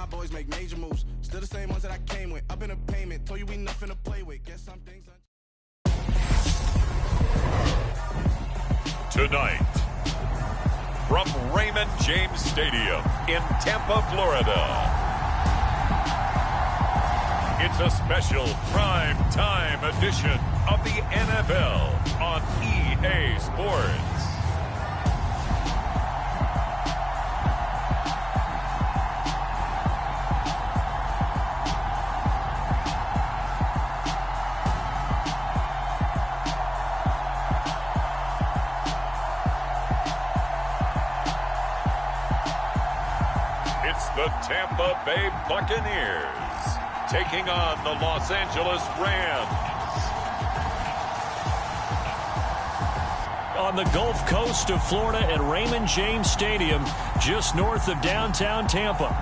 boys make major moves. Still the same ones that I came with. Up in a payment. Told you we nothing to play with. Guess some things. Tonight, from Raymond James Stadium in Tampa, Florida, it's a special prime time edition of the NFL on EA Sports. The Tampa Bay Buccaneers taking on the Los Angeles Rams. On the Gulf Coast of Florida at Raymond James Stadium, just north of downtown Tampa.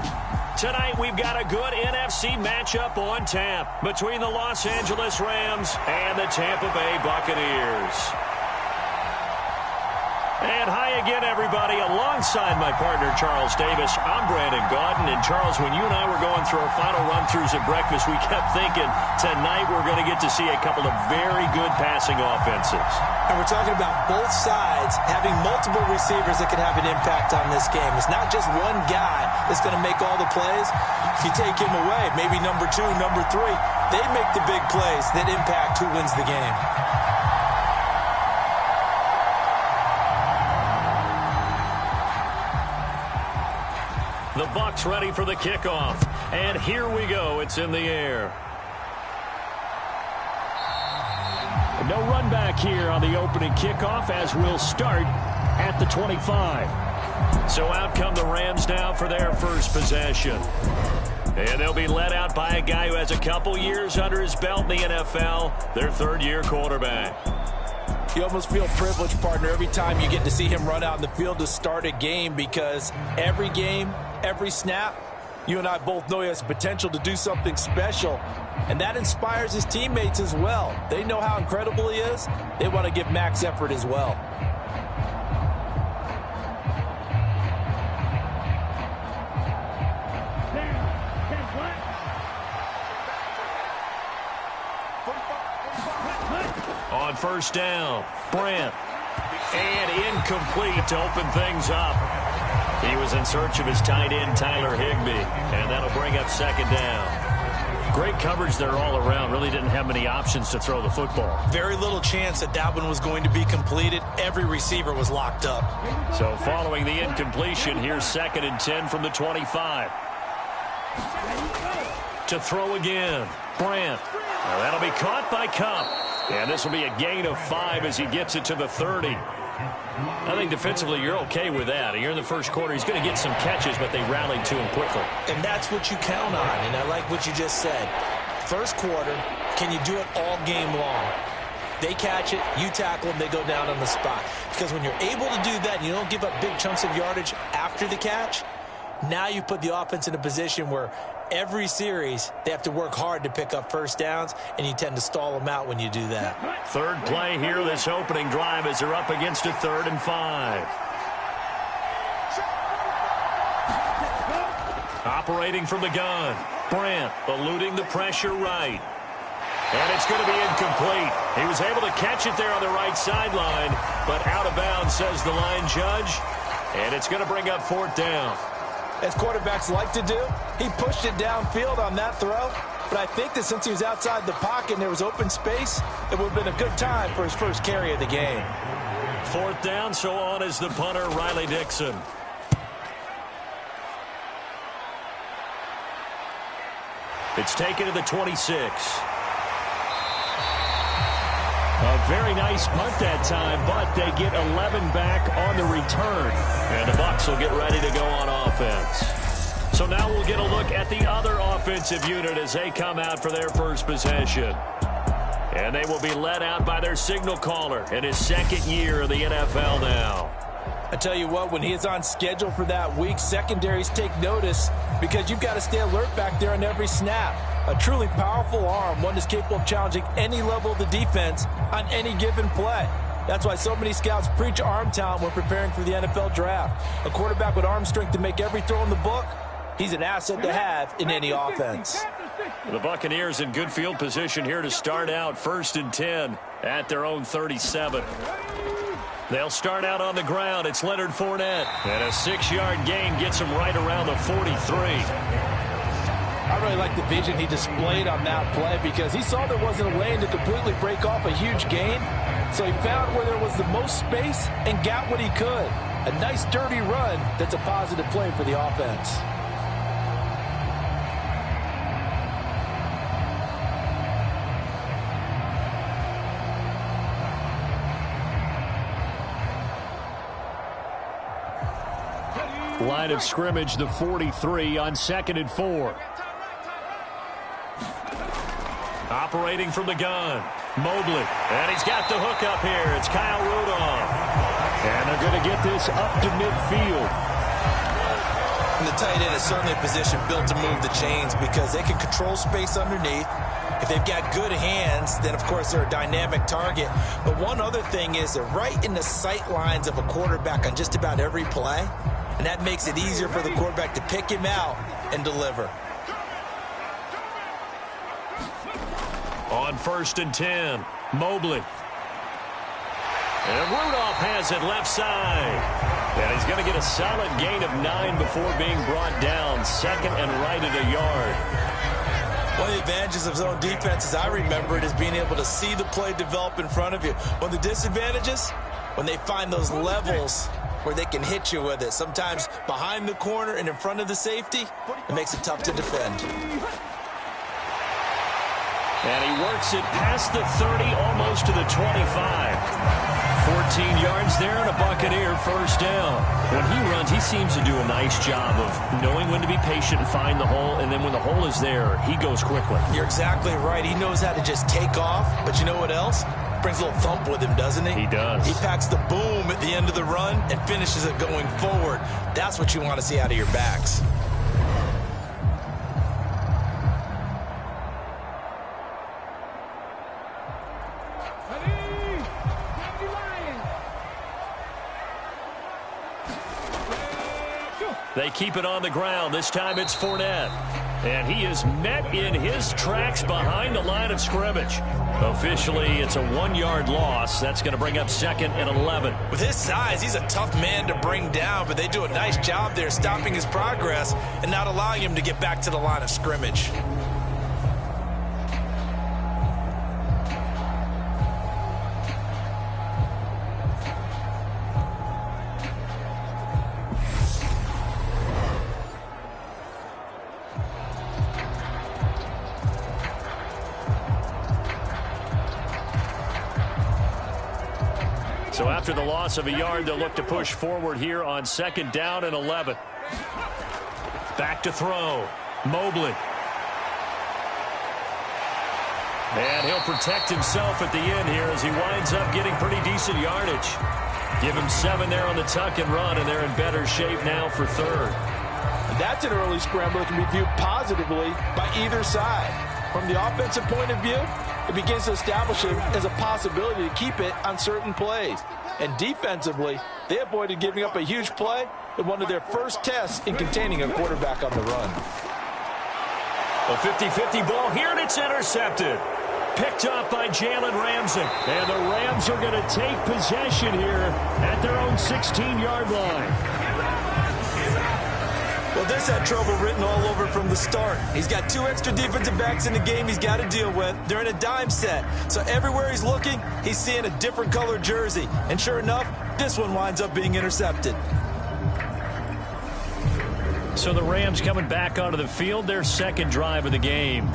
Tonight we've got a good NFC matchup on tap between the Los Angeles Rams and the Tampa Bay Buccaneers. And hi again, everybody. Alongside my partner, Charles Davis, I'm Brandon Gaudin. And, Charles, when you and I were going through our final run-throughs at breakfast, we kept thinking tonight we're going to get to see a couple of very good passing offenses. And we're talking about both sides having multiple receivers that can have an impact on this game. It's not just one guy that's going to make all the plays. If you take him away, maybe number 2, number 3, they make the big plays that impact who wins the game. The Bucs ready for the kickoff. And here we go. It's in the air. No run back here on the opening kickoff as we'll start at the 25. So out come the Rams now for their first possession. And they'll be led out by a guy who has a couple years under his belt in the NFL, their third-year quarterback. You almost feel privileged, partner, every time you get to see him run out in the field to start a game, because every game, every snap, you and I both know he has potential to do something special, and that inspires his teammates as well. They know how incredible he is. They want to give max effort as well. On first down, Brandt. And incomplete to open things up. He was in search of his tight end, Tyler Higbee. And that'll bring up second down. Great coverage there all around. Really didn't have many options to throw the football. Very little chance that that one was going to be completed. Every receiver was locked up. So following the incompletion, here's 2nd and 10 from the 25. To throw again, Brandt. Now that'll be caught by Kupp. And this will be a gain of 5 as he gets it to the 30. I think defensively you're okay with that. You're in the first quarter. He's going to get some catches, but they rallied to him quickly. And that's what you count on, and I like what you just said. First quarter, can you do it all game long? They catch it, you tackle them, they go down on the spot. Because when you're able to do that and you don't give up big chunks of yardage after the catch, now you put the offense in a position where every series they have to work hard to pick up first downs, and you tend to stall them out when you do that. Third play here, this opening drive, as they're up against a 3rd and 5. Operating from the gun, Brandt eluding the pressure right. And it's going to be incomplete. He was able to catch it there on the right sideline, but out of bounds, says the line judge. And it's going to bring up 4th down. As quarterbacks like to do, he pushed it downfield on that throw. But I think that since he was outside the pocket and there was open space, it would have been a good time for his first carry of the game. 4th down, so on is the punter, Riley Dixon. It's taken to the 26. A very nice punt that time, but they get 11 back on the return. And the Bucs will get ready to go on offense. So now we'll get a look at the other offensive unit as they come out for their first possession. And they will be led out by their signal caller in his 2nd year in the NFL now. I tell you what, when he is on schedule for that week, secondaries take notice because you've got to stay alert back there on every snap. A truly powerful arm, one that's capable of challenging any level of the defense on any given play. That's why so many scouts preach arm talent when preparing for the NFL draft. A quarterback with arm strength to make every throw in the book, He's an asset to have in any offense. The Buccaneers in good field position here to start out 1st and 10 at their own 37. They'll start out on the ground. It's Leonard Fournette. And a 6-yard gain gets him right around the 43. I really like the vision he displayed on that play because he saw there wasn't a lane to completely break off a huge gain. So he found where there was the most space and got what he could. A nice, dirty run that's a positive play for the offense. Line of scrimmage, the 43 on 2nd and 4. Operating from the gun, Mobley. And he's got the hook up here. It's Kyle Rudolph. And they're going to get this up to midfield. And the tight end is certainly a position built to move the chains because they can control space underneath. If they've got good hands, then, of course, they're a dynamic target. But one other thing is they're right in the sight lines of a quarterback on just about every play. And that makes it easier for the quarterback to pick him out and deliver. On 1st and 10, Mobley. And Rudolph has it left side. And he's going to get a solid gain of 9 before being brought down. 2nd and right at a yard. One of the advantages of zone defense, as I remember it, is being able to see the play develop in front of you. One of the disadvantages, when they find those levels where they can hit you with it. Sometimes behind the corner and in front of the safety, it makes it tough to defend. And he works it past the 30, almost to the 25. 14 yards there and a Buccaneer first down. When he runs, he seems to do a nice job of knowing when to be patient and find the hole, and then when the hole is there, he goes quickly. You're exactly right. He knows how to just take off, but you know what else? Brings a little thump with him, doesn't he? He does. He packs the boom at the end of the run and finishes it going forward. That's what you want to see out of your backs. They keep it on the ground. This time it's Fournette. And he is met in his tracks behind the line of scrimmage. Officially, it's a 1-yard loss. That's going to bring up 2nd and 11. With his size, he's a tough man to bring down, but they do a nice job there stopping his progress and not allowing him to get back to the line of scrimmage. So after the loss of a yard, they'll look to push forward here on 2nd down and 11. Back to throw. Mobley. And he'll protect himself at the end here as he winds up getting pretty decent yardage. Give him 7 there on the tuck and run, and they're in better shape now for 3rd. That's an early scramble that can be viewed positively by either side. From the offensive point of view, it begins to establish it as a possibility to keep it on certain plays. And defensively, they avoided giving up a huge play in one of their first tests in containing a quarterback on the run. A 50-50 ball here, and it's intercepted. Picked up by Jalen Ramsey. And the Rams are going to take possession here at their own 16-yard line. Well, this had trouble written all over from the start. He's got 2 extra defensive backs in the game he's got to deal with. They're in a dime set. So everywhere he's looking, he's seeing a different color jersey. And sure enough, this one winds up being intercepted. So the Rams coming back onto the field, their 2nd drive of the game.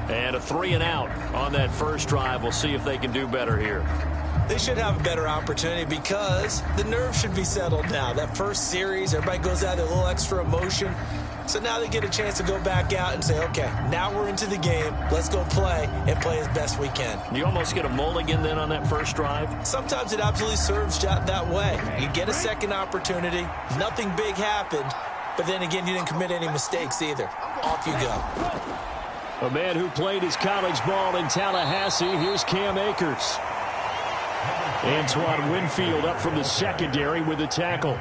And a 3-and-out on that first drive. We'll see if they can do better here. They should have a better opportunity because the nerves should be settled now. That first series, everybody goes out with a little extra emotion. So now they get a chance to go back out and say, okay, now we're into the game. Let's go play and play as best we can. You almost get a mulligan then on that first drive? Sometimes it absolutely serves that way. You get a second opportunity. Nothing big happened. But then again, you didn't commit any mistakes either. Off you go. A man who played his college ball in Tallahassee. Here's Cam Akers. Antoine Winfield up from the secondary with a tackle.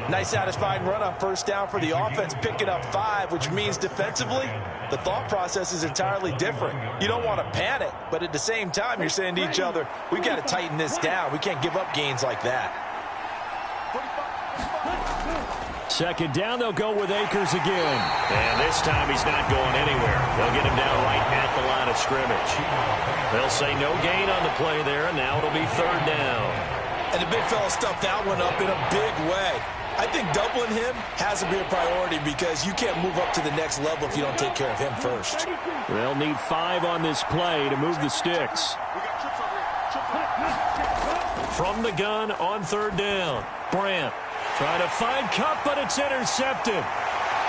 Nice satisfying run on first down for the offense, picking up 5, which means defensively, the thought process is entirely different. You don't want to panic, but at the same time, you're saying to each other, we've got to tighten this down. We can't give up gains like that. Second down, they'll go with Akers again. And this time he's not going anywhere. They'll get him down right at the line of scrimmage. They'll say no gain on the play there, and now it'll be third down. And the big fella stuffed that one up in a big way. I think doubling him has to be a priority because you can't move up to the next level if you don't take care of him first. They'll need 5 on this play to move the sticks. From the gun on third down, Brandt trying to find Cup, but it's intercepted.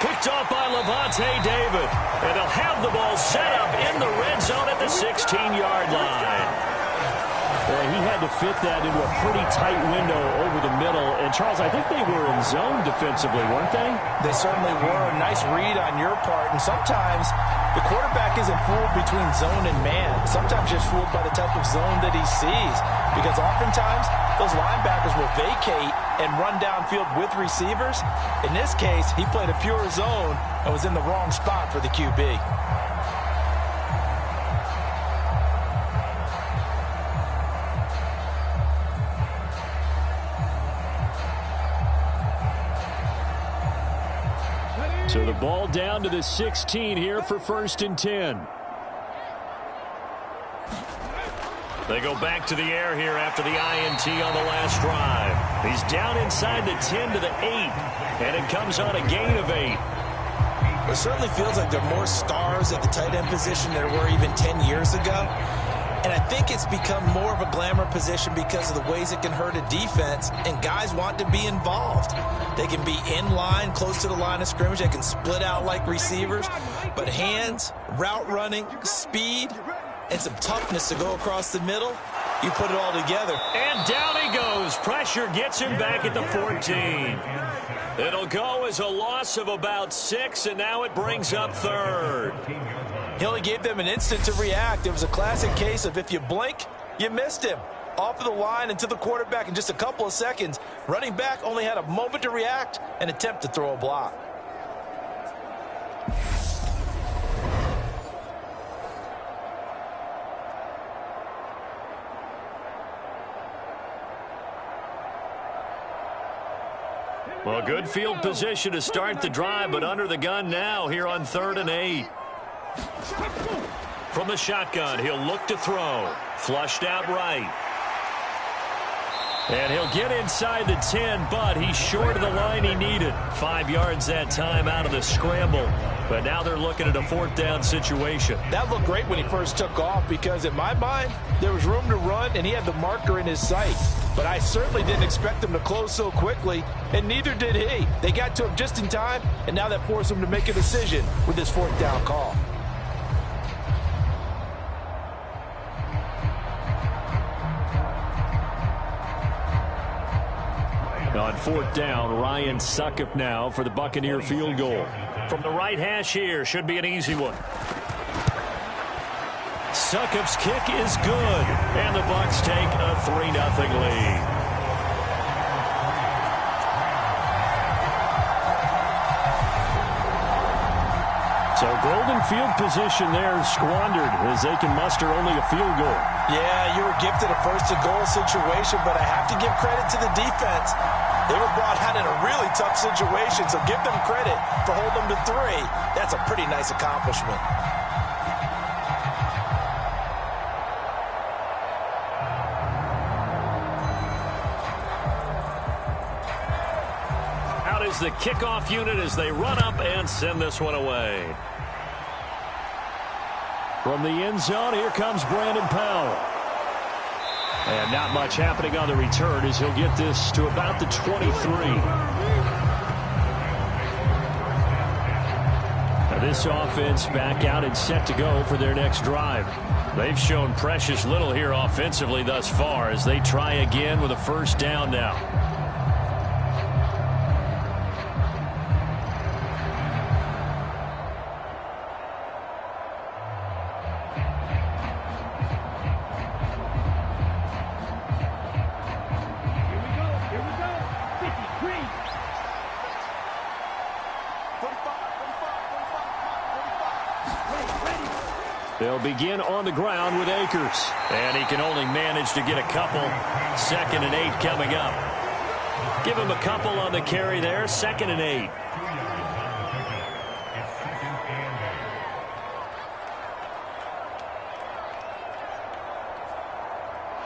Picked off by Levante David. And they'll have the ball set up in the red zone at the 16-yard line. Well, he had to fit that into a pretty tight window over the middle. And, Charles, I think they were in zone defensively, weren't they? They certainly were. Nice read on your part. And sometimes the quarterback isn't fooled between zone and man. Sometimes just fooled by the type of zone that he sees. Because oftentimes those linebackers will vacate and run downfield with receivers. In this case, he played a pure zone and was in the wrong spot for the QB. So the ball down to the 16 here for 1st and 10. They go back to the air here after the INT on the last drive. He's down inside the 10 to the 8, and it comes on a gain of 8. It certainly feels like there are more stars at the tight end position than there were even 10 years ago. And I think it's become more of a glamour position because of the ways it can hurt a defense, and guys want to be involved. They can be in line, close to the line of scrimmage. They can split out like receivers. But hands, route running, speed, and some toughness to go across the middle, you put it all together. And down he goes. Pressure gets him back at the 14. It'll go as a loss of about 6, and now it brings up third. He only gave them an instant to react. It was a classic case of if you blink, you missed him. Off of the line and to the quarterback in just a couple of seconds. Running back only had a moment to react and attempt to throw a block. Well, good field position to start the drive, but under the gun now here on 3rd and 8. From the shotgun, he'll look to throw. Flushed out right. And he'll get inside the 10, but he's short of the line he needed. 5 yards that time out of the scramble. But now they're looking at a 4th down situation. That looked great when he first took off because in my mind, there was room to run and he had the marker in his sight. But I certainly didn't expect him to close so quickly, and neither did he. They got to him just in time, and now that forced him to make a decision with this 4th down call. On 4th down, Ryan Succop now for the Buccaneer field goal. From the right hash here, should be an easy one. Succop's kick is good, and the Bucs take a 3-0 lead. So golden field position there squandered as they can muster only a field goal. Yeah, you were gifted a first-and-goal situation, but I have to give credit to the defense. They were brought out in a really tough situation, so give them credit for holding them to 3. That's a pretty nice accomplishment. Out is the kickoff unit as they run up and send this one away. From the end zone, here comes Brandon Powell. And not much happening on the return as he'll get this to about the 23. Now this offense back out and set to go for their next drive. They've shown precious little here offensively thus far as they try again with a 1st down now. They'll begin on the ground with Akers. And he can only manage to get a couple. 2nd and 8 coming up. Give him a couple on the carry there. 2nd and 8.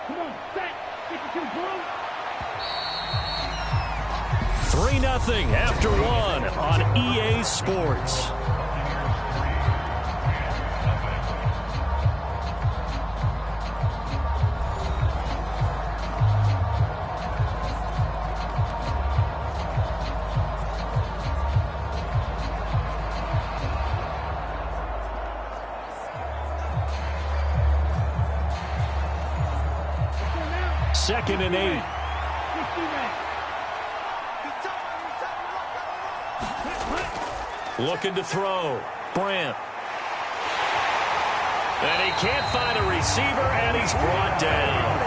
Come on, set. 3-0 after 1 on EA Sports. Second and 8. Looking to throw. Brandt. And he can't find a receiver, and he's brought down.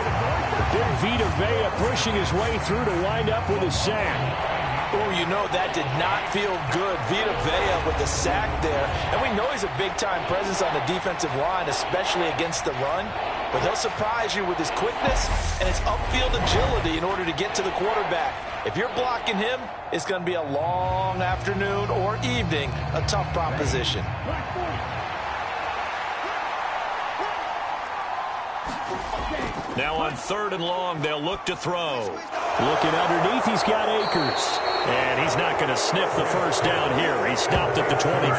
Big Vita Vea pushing his way through to wind up with a sack. Oh, you know, that did not feel good. Vita Vea with the sack there. And we know he's a big-time presence on the defensive line, especially against the run. But he'll surprise you with his quickness and his upfield agility in order to get to the quarterback. If you're blocking him, it's going to be a long afternoon or evening, a tough proposition. Now on 3rd and long, they'll look to throw. Looking underneath, he's got Akers. And he's not going to sniff the first down here. He stopped at the 25.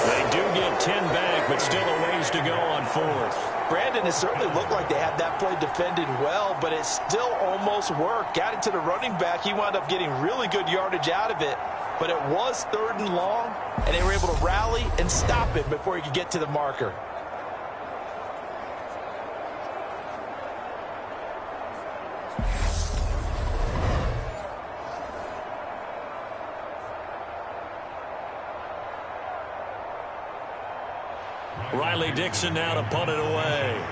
They do get 10 back, but still a ways to go on 4th. Brandon, it certainly looked like they had that play defended well, but it still almost worked. Got it to the running back. He wound up getting really good yardage out of it, but it was 3rd and long, and they were able to rally and stop it before he could get to the marker. Riley Dixon now to punt it away.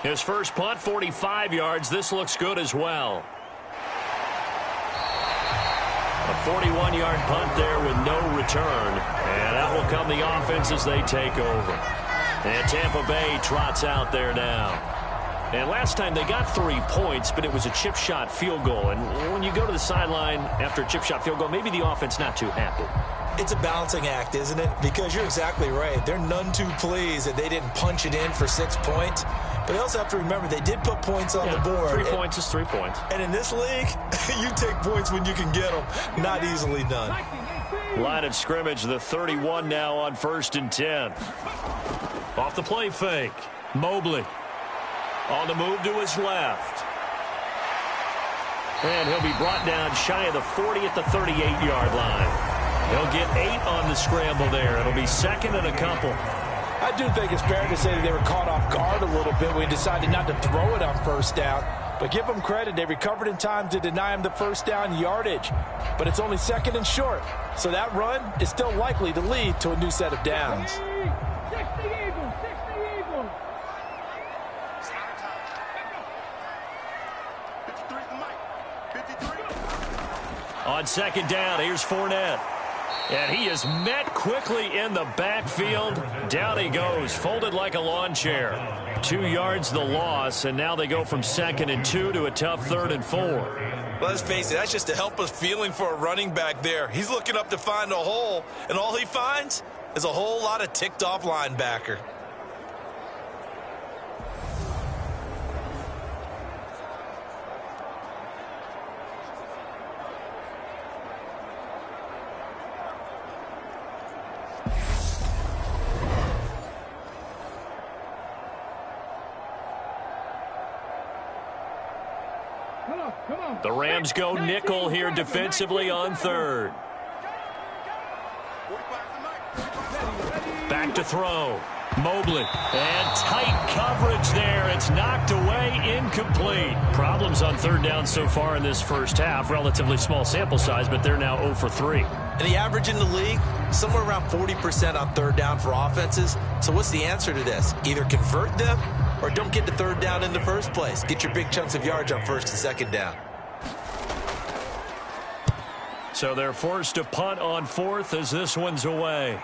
His first punt, 45 yards. This looks good as well. A 41-yard punt there with no return. And that will come the offense as they take over. And Tampa Bay trots out there now. And last time they got 3 points, but it was a chip shot field goal. And when you go to the sideline after a chip shot field goal, maybe the offense not too happy. It's a balancing act, isn't it? Because you're exactly right. They're none too pleased that they didn't punch it in for 6 points. But they also have to remember they did put points on the board. 3 points is 3 points. And in this league, you take points when you can get them. Not easily done. Line of scrimmage, the 31 now on 1st and 10. Off the play fake. Mobley on the move to his left. And he'll be brought down shy of the 40 at the 38-yard line. He'll get 8 on the scramble there. It'll be 2nd and a couple. I do think it's fair to say that they were caught off guard a little bit when he decided not to throw it on 1st down. But give them credit. They recovered in time to deny him the 1st down yardage. But it's only 2nd and short. So that run is still likely to lead to a new set of downs. 60 Eagles, 60 Eagles. On 2nd down, here's Fournette. And he is met quickly in the backfield. Down he goes, folded like a lawn chair. 2 yards the loss, and now they go from 2nd and 2 to a tough 3rd and 4. Well, let's face it, that's just a helpless feeling for a running back there. He's looking up to find a hole, and all he finds is a whole lot of ticked-off linebacker. The Rams go nickel here defensively on 3rd. Back to throw. Mobley. And tight coverage there. It's knocked away, incomplete. Problems on 3rd down so far in this first half. Relatively small sample size, but they're now 0 for 3. And the average in the league, somewhere around 40% on 3rd down for offenses. So what's the answer to this? Either convert them or don't get to 3rd down in the first place. Get your big chunks of yards on 1st and 2nd down. So they're forced to punt on 4th as this one's away.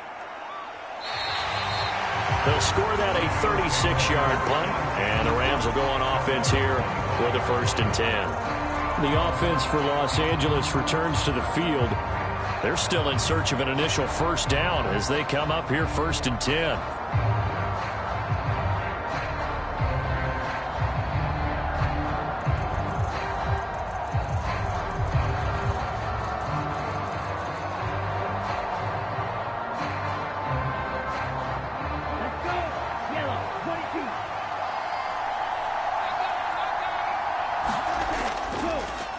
They'll score that a 36-yard punt, and the Rams will go on offense here with a 1st and 10. The offense for Los Angeles returns to the field. They're still in search of an initial 1st down as they come up here 1st and 10.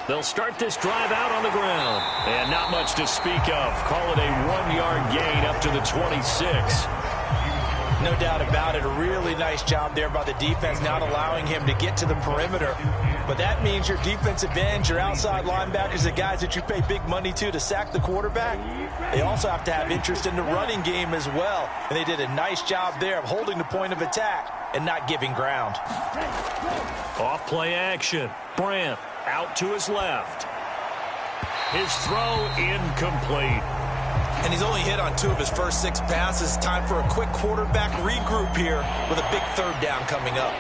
They'll start this drive out on the ground. And not much to speak of. Call it a 1-yard gain up to the 26. No doubt about it. A really nice job there by the defense, not allowing him to get to the perimeter. But that means your defensive ends, your outside linebackers, the guys that you pay big money to sack the quarterback, they also have to have interest in the running game as well. And they did a nice job there of holding the point of attack and not giving ground. Off play action. Brandt out to his left. His throw incomplete. And he's only hit on 2 of his first 6 passes. Time for a quick quarterback regroup here with a big 3rd down coming up.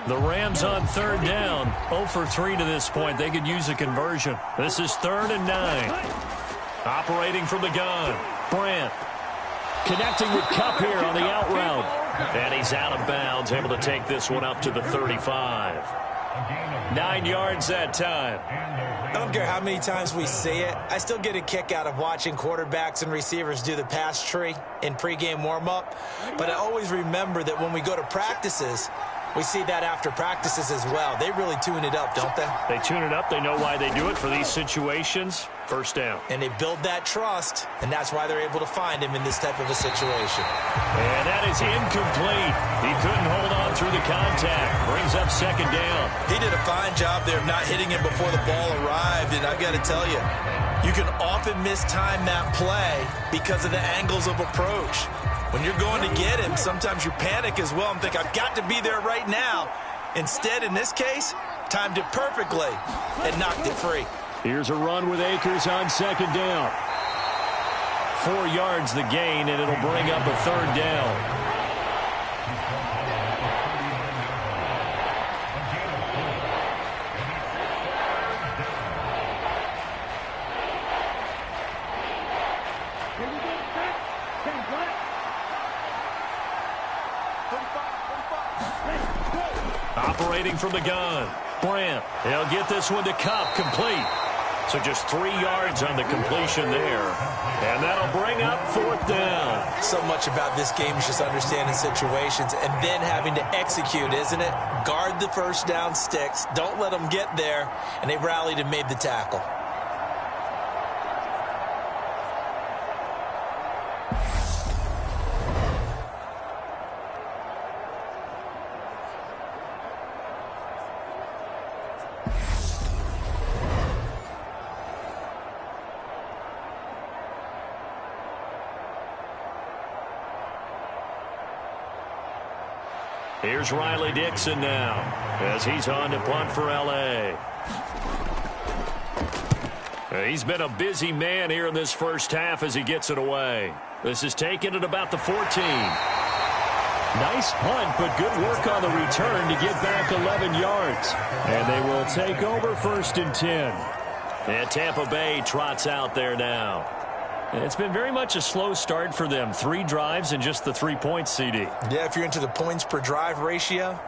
The Rams on 3rd down. 0 for 3 to this point. They could use a conversion. This is 3rd and 9. Operating from the gun. Brandt connecting with Kupp here on the out route. And he's out of bounds, able to take this one up to the 35. 9 yards that time. I don't care how many times we say it. I still get a kick out of watching quarterbacks and receivers do the pass tree in pregame warm-up. But I always remember that when we go to practices, we see that after practices as well. They really tune it up, don't they? They tune it up. They know why they do it for these situations. 1st down. And they build that trust, and that's why they're able to find him in this type of a situation. And that is incomplete. He couldn't hold on through the contact. Brings up 2nd down. He did a fine job there of not hitting him before the ball arrived, and I've got to tell you, you can often mistime that play because of the angles of approach. When you're going to get him, sometimes you panic as well and think, I've got to be there right now. Instead, in this case, timed it perfectly and knocked it free. Here's a run with Akers on 2nd down. 4 yards the gain, and it'll bring up a 3rd down. Operating from the gun. Brandt. He'll get this one to Kupp, complete. So just 3 yards on the completion there. And that'll bring up 4th down. So much about this game is just understanding situations and then having to execute, isn't it? Guard the 1st down sticks. Don't let them get there. And they rallied and made the tackle. Here's Riley Dixon now as he's on to punt for L.A. He's been a busy man here in this 1st half as he gets it away. This is taken at about the 14. Nice punt, but good work on the return to get back 11 yards. And they will take over 1st and 10. And Tampa Bay trots out there now. It's been very much a slow start for them. 3 drives and just the 3 points, CD. Yeah, if you're into the points per drive ratio,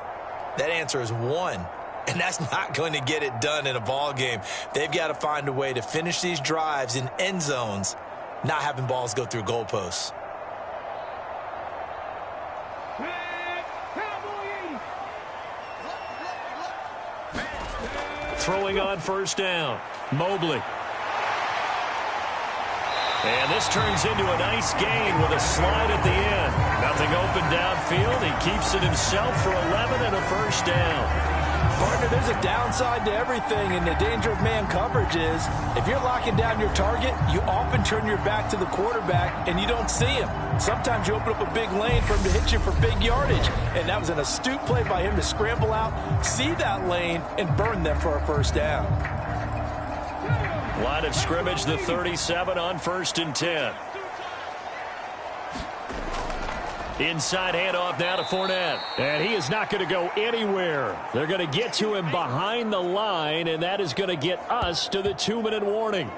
that answer is 1. And that's not going to get it done in a ball game. They've got to find a way to finish these drives in end zones, not having balls go through goalposts. Throwing on 1st down. Mobley. And this turns into a nice gain with a slide at the end. Nothing open downfield. He keeps it himself for 11 and a first down. Partner, there's a downside to everything, and the danger of man coverage is if you're locking down your target, you often turn your back to the quarterback and you don't see him. Sometimes you open up a big lane for him to hit you for big yardage, and that was an astute play by him to scramble out, see that lane, and burn them for a first down. Line of scrimmage, the 37 on 1st and 10. Inside handoff now to Fournette. And he is not going to go anywhere. They're going to get to him behind the line, and that is going to get us to the 2-minute warning.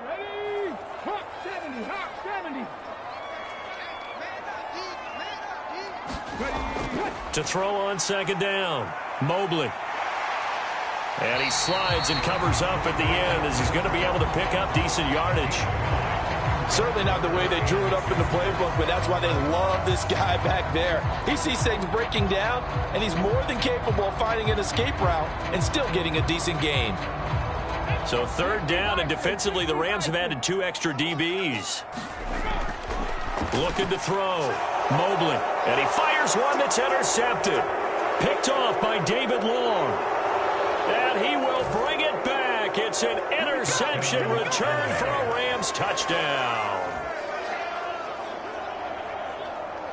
Ready? Hawk 70, Hawk 70. To throw on 2nd down, Mobley. And he slides and covers up at the end as he's going to be able to pick up decent yardage. Certainly not the way they drew it up in the playbook, but that's why they love this guy back there. He sees things breaking down, and he's more than capable of finding an escape route and still getting a decent gain. So 3rd down, and defensively the Rams have added 2 extra DBs. Looking to throw. Mobley. And he fires one that's intercepted. Picked off by David Long. And he will bring it back. It's an interception return for a Rams touchdown.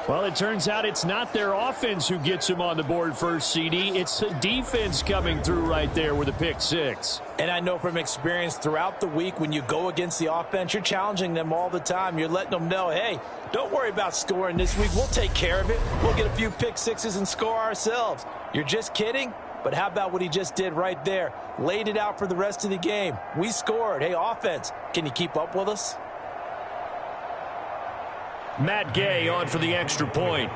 Well, it turns out it's not their offense who gets him on the board first, CD. It's the defense coming through right there with a pick 6. And I know from experience throughout the week when you go against the offense, you're challenging them all the time. You're letting them know, hey, don't worry about scoring this week. We'll take care of it. We'll get a few pick 6s and score ourselves. You're just kidding? But how about what he just did right there? Laid it out for the rest of the game. We scored. Hey, offense, can you keep up with us? Matt Gay on for the extra point.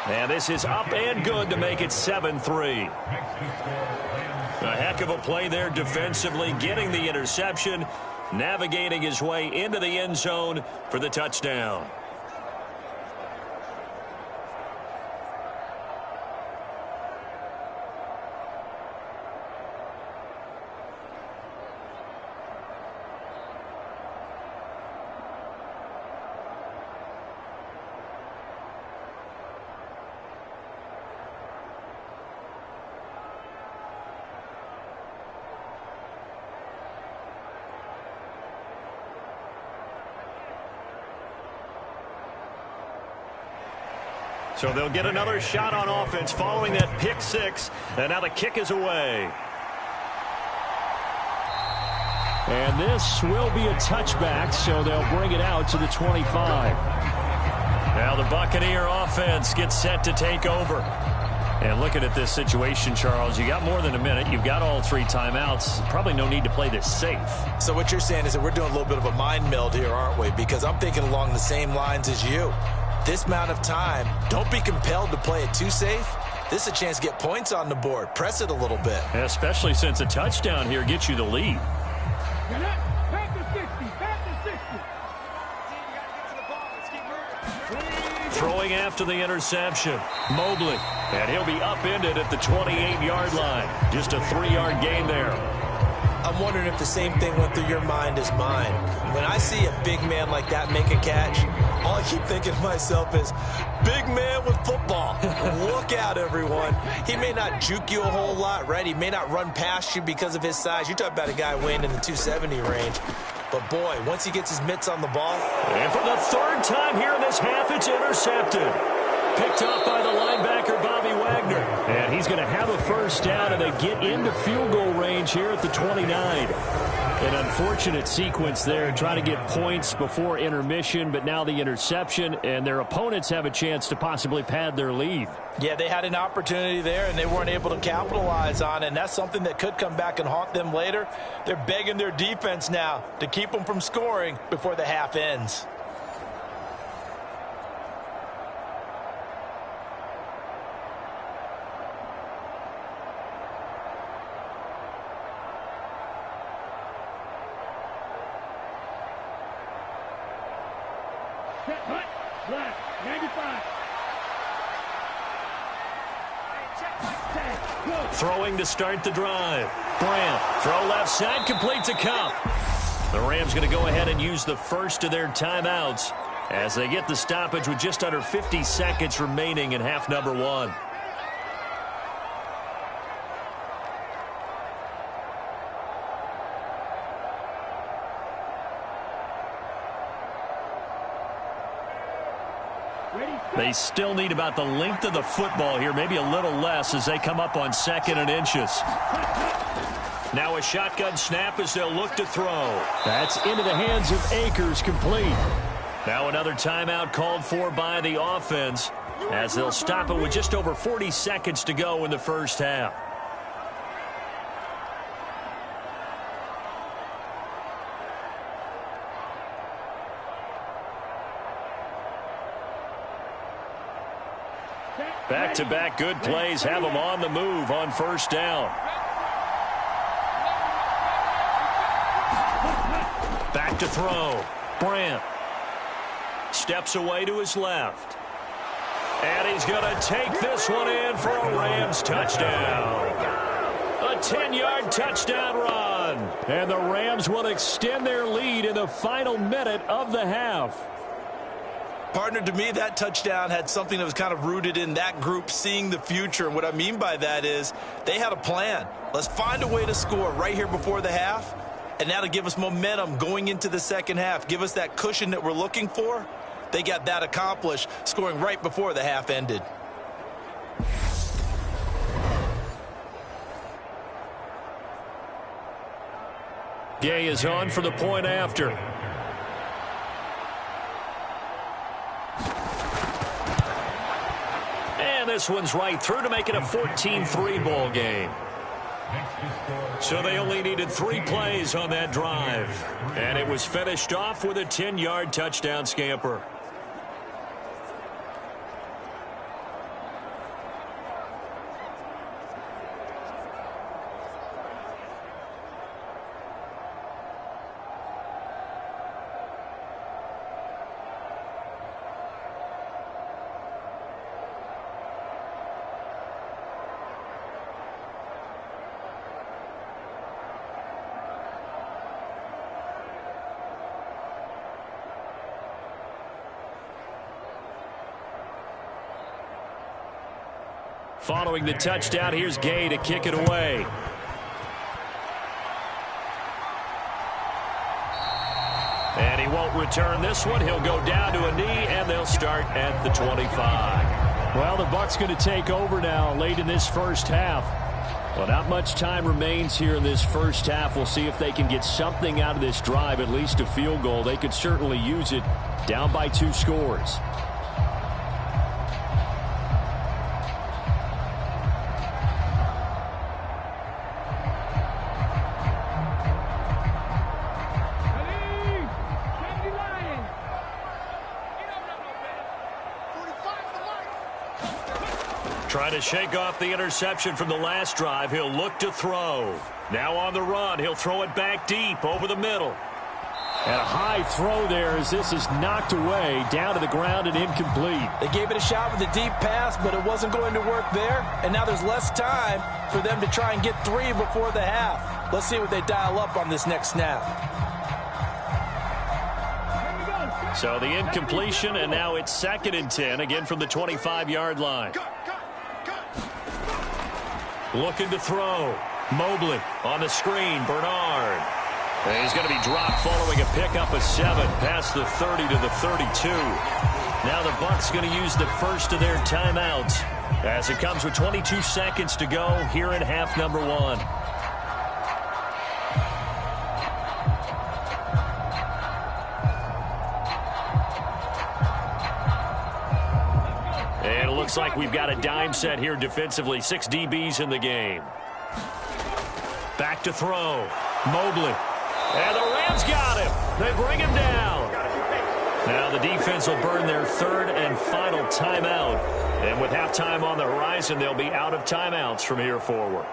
And this is up and good to make it 7-3. A heck of a play there defensively, getting the interception, navigating his way into the end zone for the touchdown. So they'll get another shot on offense following that pick 6. And now the kick is away. And this will be a touchback, so they'll bring it out to the 25. Now the Buccaneer offense gets set to take over. And looking at this situation, Charles, you got more than a minute. You've got all 3 timeouts. Probably no need to play this safe. So what you're saying is that we're doing a little bit of a mind meld here, aren't we? Because I'm thinking along the same lines as you. This amount of time, don't be compelled to play it too safe. This is a chance to get points on the board. Press it a little bit. Especially since a touchdown here gets you the lead. Back to 60, back to 60. Throwing after the interception, Mobley. And he'll be upended at the 28-yard line. Just a 3-yard gain there. I'm wondering if the same thing went through your mind as mine. When I see a big man like that make a catch, all I keep thinking to myself is, big man with football. Look out, everyone. He may not juke you a whole lot, right? He may not run past you because of his size. You're talking about a guy weighing in the 270 range. But, boy, once he gets his mitts on the ball. And for the 3rd time here in this half, it's intercepted. Picked up by the linebacker, Bobby Wagner. And he's going to have a first down, and they get into field goal range here at the 29. An unfortunate sequence there, trying to get points before intermission, but now the interception, and their opponents have a chance to possibly pad their lead. Yeah, they had an opportunity there, and they weren't able to capitalize on it, and that's something that could come back and haunt them later. They're begging their defense now to keep them from scoring before the half ends. Set, hut, left, 95. Throwing to start the drive. Brandt, throw left side, completes a cup. The Rams going to go ahead and use the first of their timeouts as they get the stoppage with just under 50 seconds remaining in half number 1. They still need about the length of the football here, maybe a little less as they come up on 2nd and inches. Now a shotgun snap as they'll look to throw. That's into the hands of Akers, complete. Now another timeout called for by the offense as they'll stop it with just over 40 seconds to go in the first half. Back-to-back good plays have them on the move on first down. Back to throw. Brandt steps away to his left. And he's going to take this one in for a Rams touchdown. A 10-yard touchdown run. And the Rams will extend their lead in the final minute of the half. Partner, to me, that touchdown had something that was kind of rooted in that group seeing the future. And what I mean by that is they had a plan. Let's find a way to score right here before the half. And that'll give us momentum going into the second half. Give us that cushion that we're looking for. They got that accomplished, scoring right before the half ended. Gay is on for the point after. And this one's right through to make it a 14-3 ball game. So they only needed 3 plays on that drive. And it was finished off with a 10-yard touchdown scamper. Following the touchdown, here's Gay to kick it away. And he won't return this one. He'll go down to a knee, and they'll start at the 25. Well, the Bucs going to take over now late in this first half. Well, not much time remains here in this first half. We'll see if they can get something out of this drive, at least a field goal. They could certainly use it down by 2 scores. Trying to shake off the interception from the last drive. He'll look to throw. Now on the run. He'll throw it back deep over the middle. And a high throw there as this is knocked away down to the ground and incomplete. They gave it a shot with a deep pass, but it wasn't going to work there. And now there's less time for them to try and get 3 before the half. Let's see what they dial up on this next snap. So the incompletion, and now it's 2nd and 10, again from the 25-yard line. Looking to throw. Mobley on the screen. Bernard. And he's going to be dropped following a pickup of 7 past the 30 to the 32. Now the Bucs going to use the first of their timeouts as it comes with 22 seconds to go here in half number 1. And it looks like we've got a dime set here defensively. 6 DBs in the game. Back to throw. Mobley. And the Rams got him. They bring him down. Now the defense will burn their 3rd and final timeout. And with halftime on the horizon, they'll be out of timeouts from here forward.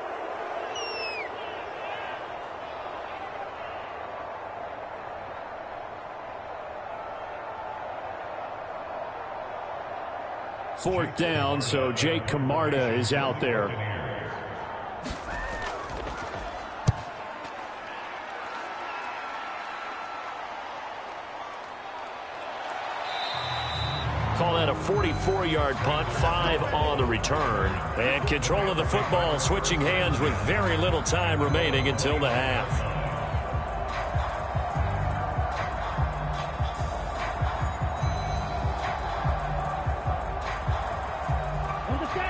4th down, so Jake Camarda is out there. Call that a 44-yard punt, 5 on the return. And control of the football, switching hands with very little time remaining until the half.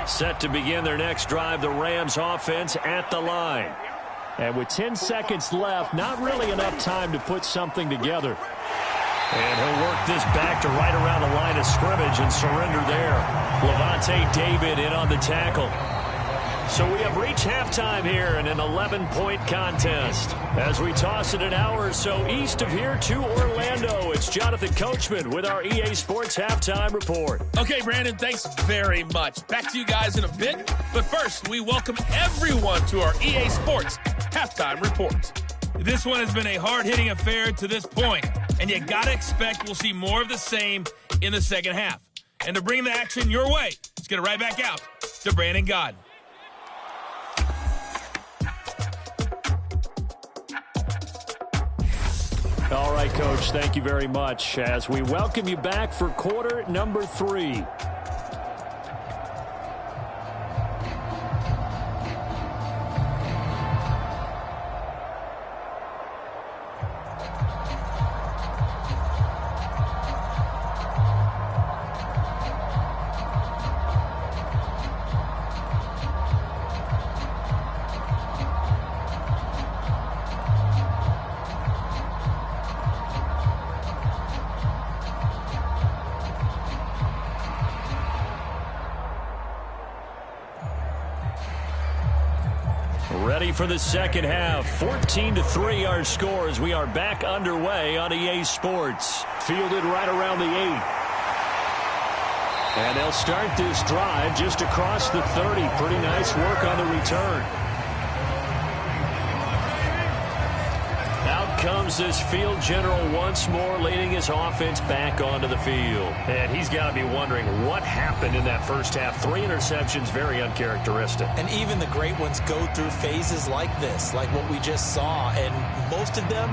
Set to begin their next drive, the Rams offense at the line. And with 10 seconds left, not really enough time to put something together. And he'll work this back to right around the line of scrimmage and surrender there. Levante David in on the tackle. So we have reached halftime here in an 11-point contest. As we toss it an hour or so east of here to Orlando, it's Jonathan Coachman with our EA Sports Halftime Report. Okay, Brandon, thanks very much. Back to you guys in a bit. But first, we welcome everyone to our EA Sports Halftime Report. This one has been a hard-hitting affair to this point, and you got to expect we'll see more of the same in the second half. And to bring the action your way, let's get it right back out to Brandon Godden. All right, Coach, thank you very much as we welcome you back for quarter number 3. Ready for the second half. 14-3 our score as we are back underway on EA Sports. Fielded right around the 8. And they'll start this drive just across the 30. Pretty nice work on the return. Out comes this field general once more, leading his offense back onto the field. And he's got to be wondering what happened in that first half. 3 interceptions, very uncharacteristic. And even the great ones go through phases like this, like what we just saw. And most of them,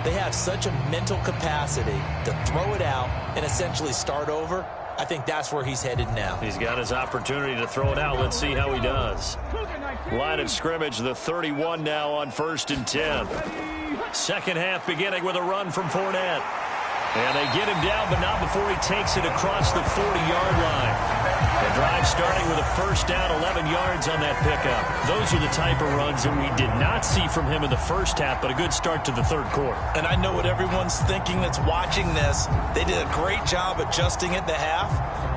they have such a mental capacity to throw it out and essentially start over. I think that's where he's headed now. He's got his opportunity to throw it out. Let's see how he does. Line of scrimmage, the 31 now on 1st and 10. Second half beginning with a run from Fournette. And they get him down, but not before he takes it across the 40-yard line. The drive starting with a first down, 11 yards on that pickup. Those are the type of runs that we did not see from him in the first half, but a good start to the third quarter. And I know what everyone's thinking that's watching this. They did a great job adjusting at the half.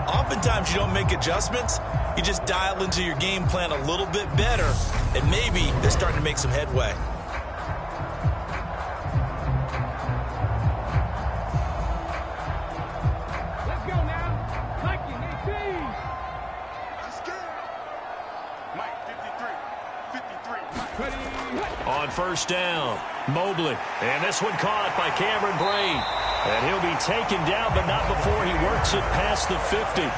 Oftentimes you don't make adjustments. You just dial into your game plan a little bit better, and maybe they're starting to make some headway. On first down, Mobley. And this one caught by Cameron Braid. And he'll be taken down, but not before he works it past the 50.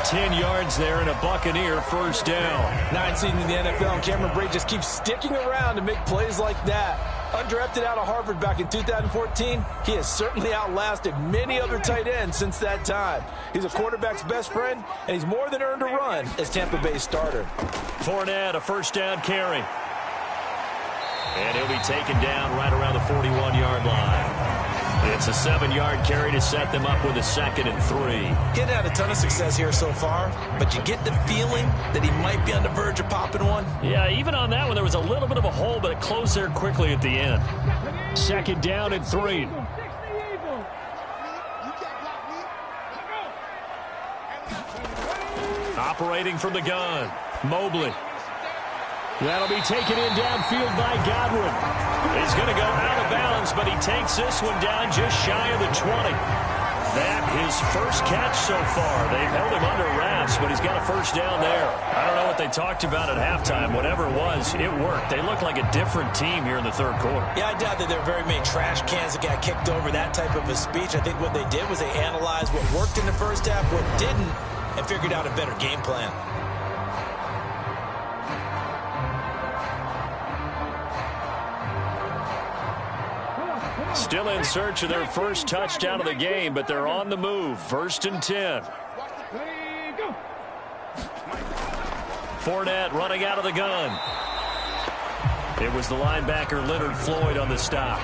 10 yards there and a Buccaneer first down. 19 in the NFL, and Cameron Braid just keeps sticking around to make plays like that. Undrafted out of Harvard back in 2014, he has certainly outlasted many other tight ends since that time. He's a quarterback's best friend, and he's more than earned a run as Tampa Bay's starter. Fournette, a first down carry. And he'll be taken down right around the 41-yard line. It's a 7-yard carry to set them up with a 2nd and 3. Getting had a ton of success here so far, but you get the feeling that he might be on the verge of popping one. Yeah, even on that one, there was a little bit of a hole, but it closed there quickly at the end. 2nd down and 3. Operating from the gun, Mobley. That'll be taken in downfield by Godwin. He's going to go out of bounds, but he takes this one down just shy of the 20. That his first catch so far. They've held him under wraps, but he's got a first down there. I don't know what they talked about at halftime. Whatever it was, it worked. They look like a different team here in the third quarter. Yeah, I doubt that there are very many trash cans that got kicked over, that type of a speech. I think what they did was they analyzed what worked in the first half, what didn't, and figured out a better game plan. Still in search of their first touchdown of the game, but they're on the move. 1st and 10. Fournette running out of the gun. It was the linebacker Leonard Floyd on the stop.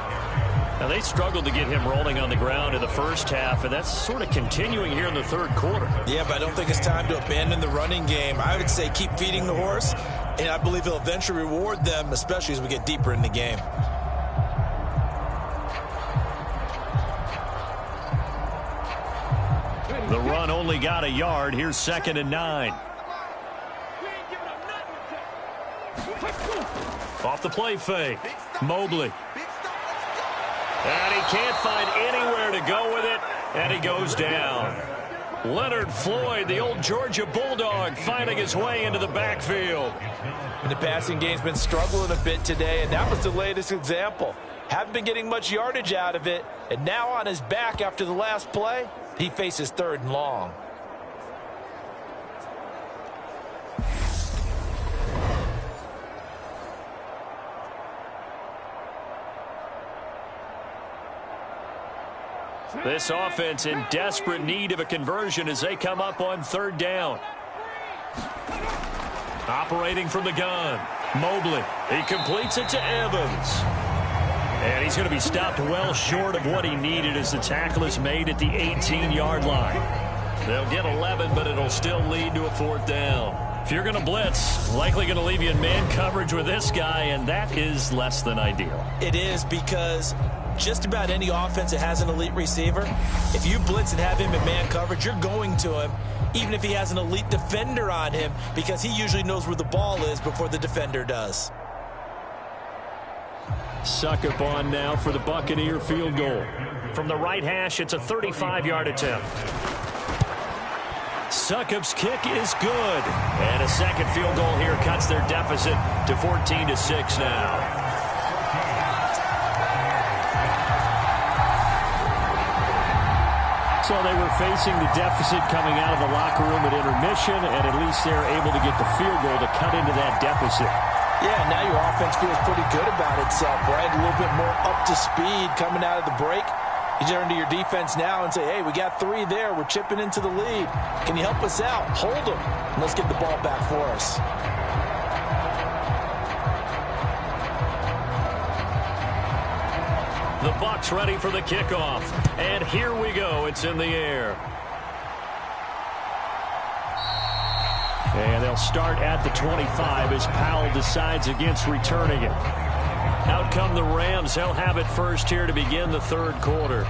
Now, they struggled to get him rolling on the ground in the first half, and that's sort of continuing here in the third quarter. Yeah, but I don't think it's time to abandon the running game. I would say keep feeding the horse, and I believe he'll eventually reward them, especially as we get deeper in the game. The run only got a yard. Here's 2nd and 9. Off the play fake. Mobley. And he can't find anywhere to go with it, and he goes down. Leonard Floyd, the old Georgia Bulldog, finding his way into the backfield. And the passing game's been struggling a bit today, and that was the latest example. Haven't been getting much yardage out of it, and now on his back after the last play, he faces 3rd and long. This offense in desperate need of a conversion as they come up on 3rd down. Operating from the gun. Mobley. He completes it to Evans. And he's going to be stopped well short of what he needed as the tackle is made at the 18-yard line. They'll get 11, but it'll still lead to a 4th down. If you're going to blitz, likely going to leave you in man coverage with this guy, and that is less than ideal. It is, because just about any offense that has an elite receiver, if you blitz and have him in man coverage, you're going to him, even if he has an elite defender on him, because he usually knows where the ball is before the defender does. Succop on now for the Buccaneer field goal. From the right hash, it's a 35-yard attempt. Succop's kick is good. And a second field goal here cuts their deficit to 14-6 now. So they were facing the deficit coming out of the locker room at intermission, and at least they're able to get the field goal to cut into that deficit. Yeah, now your offense feels pretty good about itself, right? A little bit more up to speed coming out of the break. You turn to your defense now and say, hey, we got 3 there. We're chipping into the lead. Can you help us out? Hold them. And let's get the ball back for us. The Bucs ready for the kickoff. And here we go. It's in the air. And they'll start at the 25 as Powell decides against returning it. Out come the Rams. They'll have it first here to begin the third quarter.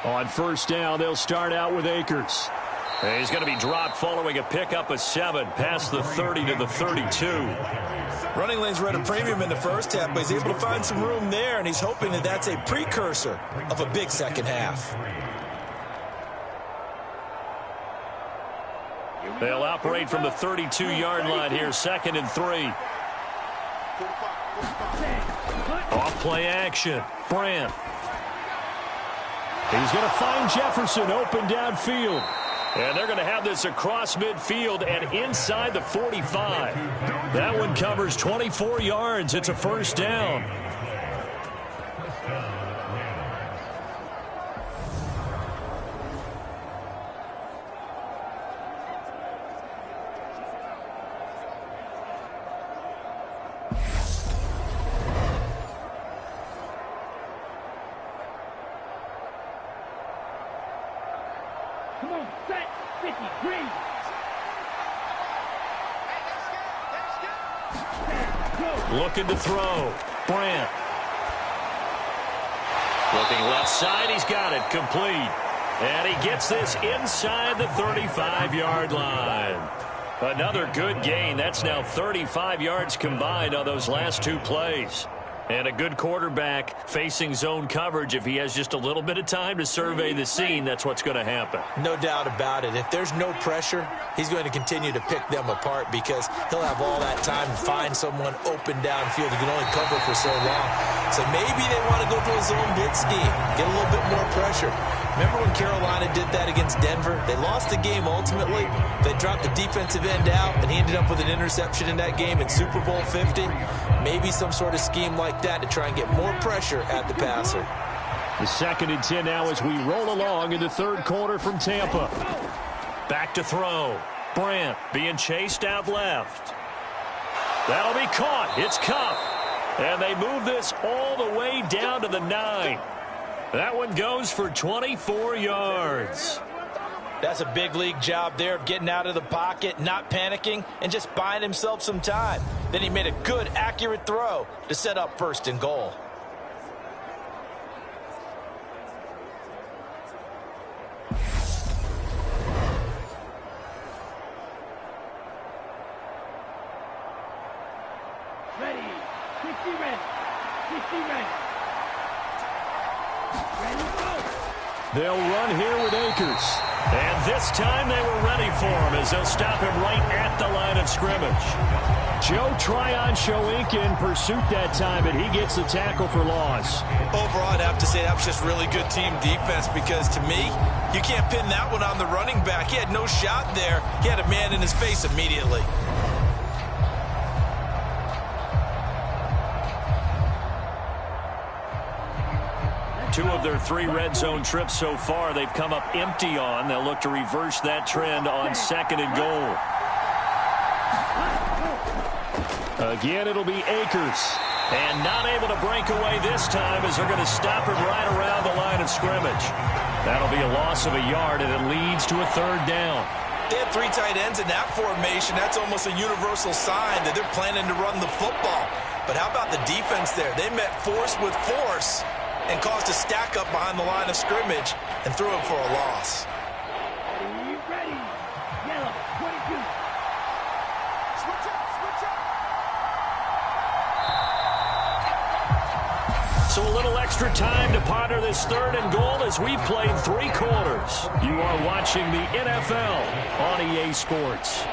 On first down, they'll start out with Akers. And he's going to be dropped following a pickup of 7 past the 30 to the 32. Running lanes were at a premium in the first half, but he's able to find some room there, and he's hoping that that's a precursor of a big second half. They'll operate from the 32-yard line here, 2nd and 3. Off play action. Brandt. He's going to find Jefferson open downfield. And they're going to have this across midfield and inside the 45. That one covers 24 yards. It's a first down. Come on, set 50, green. Looking to throw. Brandt. Looking left side. He's got it. Complete. And he gets this inside the 35-yard line. Another good gain. That's now 35 yards combined on those last two plays. And a good quarterback facing zone coverage. If he has just a little bit of time to survey the scene, that's what's going to happen. No doubt about it. If there's no pressure, he's going to continue to pick them apart because he'll have all that time to find someone open downfield. He can only cover for so long. So maybe they want to go to a zone blitz scheme, get a little bit more pressure. Remember when Carolina did that against Denver? They lost the game ultimately. They dropped the defensive end out, and he ended up with an interception in that game in Super Bowl 50. Maybe some sort of scheme like that to try and get more pressure at the passer. The 2nd and 10 now as we roll along in the third quarter from Tampa. Back to throw. Brandt being chased out left. That'll be caught. It's Kupp. And they move this all the way down to the 9. That one goes for 24 yards. That's a big league job there of getting out of the pocket, not panicking, and just buying himself some time. Then he made a good, accurate throw to set up 1st and goal. Ready. 60 ready. 60 ready. Ready, go. They'll run here with Akers. And this time they were ready for him as they'll stop him right at the line of scrimmage. Joe Tryon-Shoyinka in pursuit that time, and he gets the tackle for loss. Overall, I'd have to say that was just really good team defense because, to me, you can't pin that one on the running back. He had no shot there. He had a man in his face immediately. Two of their 3 red zone trips so far they've come up empty on. They'll look to reverse that trend on 2nd and goal. Again, it'll be Akers. And not able to break away this time as they're going to stop him right around the line of scrimmage. That'll be a loss of a yard, and it leads to a 3rd down. They have 3 tight ends in that formation. That's almost a universal sign that they're planning to run the football. But how about the defense there? They met force with force and caused a stack up behind the line of scrimmage and threw him for a loss. Ready, ready. Yellow, 22. Switch up, switch up. So a little extra time to ponder this 3rd and goal as we've played 3 quarters. You are watching the NFL on EA Sports.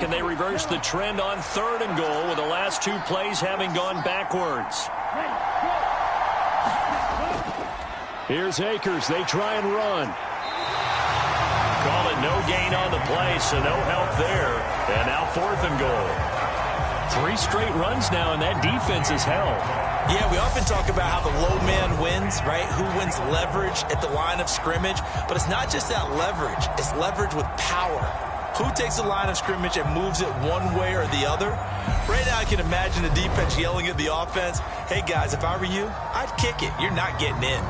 Can they reverse the trend on 3rd and goal with the last 2 plays having gone backwards? Here's Akers. They try and run. Call it no gain on the play, so no help there. And now 4th and goal. 3 straight runs now, and that defense is held. Yeah, we often talk about how the low man wins, right? Who wins leverage at the line of scrimmage. But it's not just that leverage. It's leverage with power. Who takes the line of scrimmage and moves it one way or the other? Right now I can imagine the defense yelling at the offense, hey guys, if I were you, I'd kick it. You're not getting in.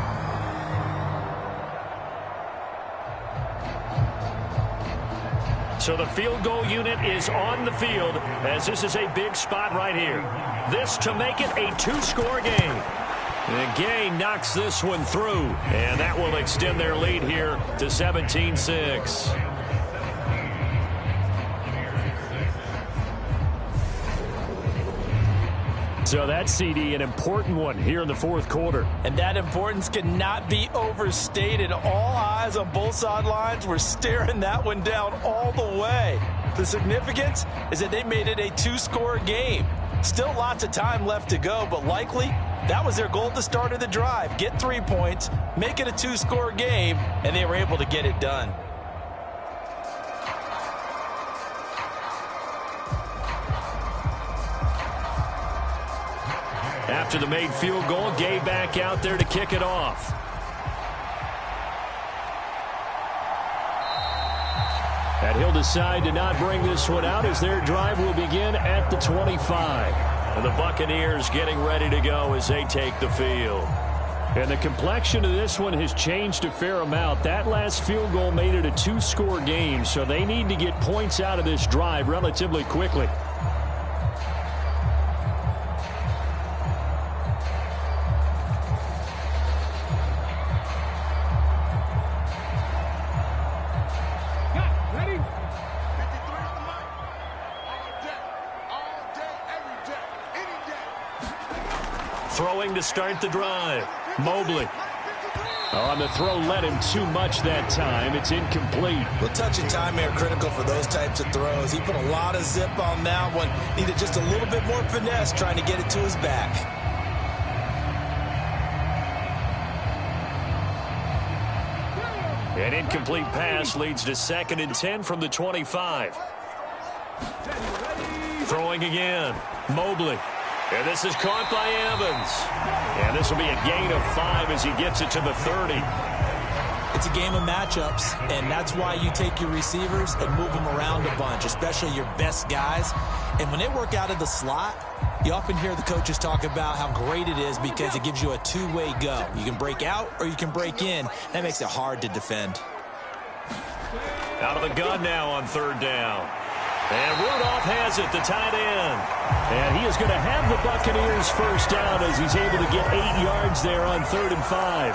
So the field goal unit is on the field as this is a big spot right here. This to make it a 2-score game. And Gay knocks this one through, and that will extend their lead here to 17-6. So that CD, an important one here in the 4th quarter. And that importance cannot be overstated. All eyes on both sidelines were staring that one down all the way. The significance is that they made it a 2-score game. Still lots of time left to go, but likely that was their goal at the start of the drive. Get 3 points, make it a 2-score game, and they were able to get it done. After the made field goal, Gay back out there to kick it off. And he'll decide to not bring this one out as their drive will begin at the 25. And the Buccaneers getting ready to go as they take the field. And the complexion of this one has changed a fair amount. That last field goal made it a 2-score game, so they need to get points out of this drive relatively quickly. Throwing to start the drive. Mobley. On the throw, led him too much that time. It's incomplete. Well, touch and time are critical for those types of throws. He put a lot of zip on that one. Needed just a little bit more finesse trying to get it to his back. An incomplete pass leads to 2nd and 10 from the 25. Throwing again. Mobley. And this is caught by Evans. And this will be a gain of 5 as he gets it to the 30. It's a game of matchups, and that's why you take your receivers and move them around a bunch, especially your best guys. And when they work out of the slot, you often hear the coaches talk about how great it is because it gives you a two-way go. You can break out or you can break in. That makes it hard to defend. Out of the gun now on 3rd down. And Rudolph has it, the tight end. And he is going to have the Buccaneers first down as he's able to get 8 yards there on 3rd and 5.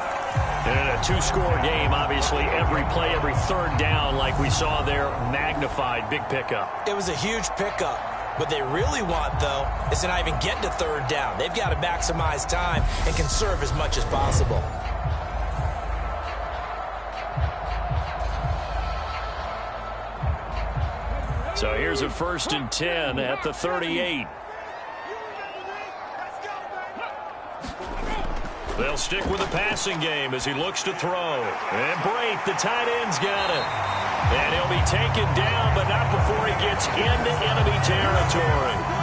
And in a 2-score game, obviously, every play, every 3rd down, like we saw there, magnified, big pickup. It was a huge pickup. What they really want, though, is to not even get to 3rd down. They've got to maximize time and conserve as much as possible. So here's a 1st and 10 at the 38. They'll stick with the passing game as he looks to throw. And Brate, the tight end's got it. And he'll be taken down, but not before he gets into enemy territory.